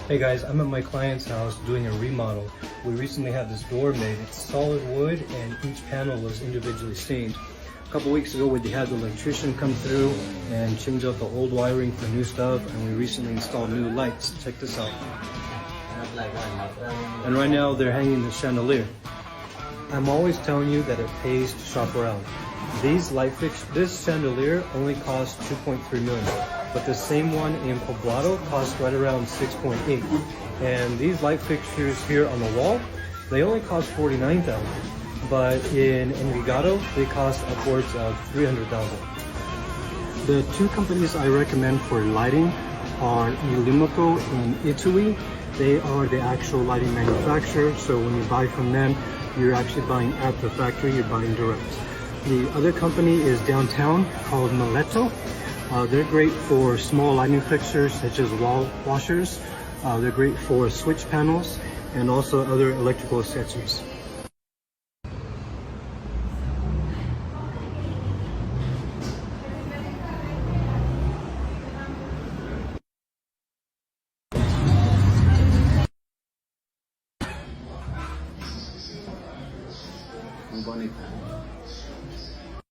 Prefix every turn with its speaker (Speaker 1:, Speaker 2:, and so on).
Speaker 1: Hey guys, I'm at my client's house doing a remodel. We recently had this door made. It's solid wood and each panel was individually stained. A couple weeks ago we had the electrician come through and change out the old wiring for new stuff, and we recently installed new lights. Check this out. And right now they're hanging the chandelier. I'm always telling you that it pays to shop around. These light fixtures, this chandelier only costs 2.3 million, but the same one in Poblado costs right around 6.8. And these light fixtures here on the wall, they only cost 49,000, but in Envigado they cost upwards of 300,000. The two companies I recommend for lighting are Ilumeco and Italy. They are the actual lighting manufacturer, so when you buy from them, you're actually buying at the factory, you're buying direct. The other company is downtown called Miletto. They're great for small lighting fixtures such as wall washers. They're great for switch panels and also other electrical accessories.
Speaker 2: Muy bonita.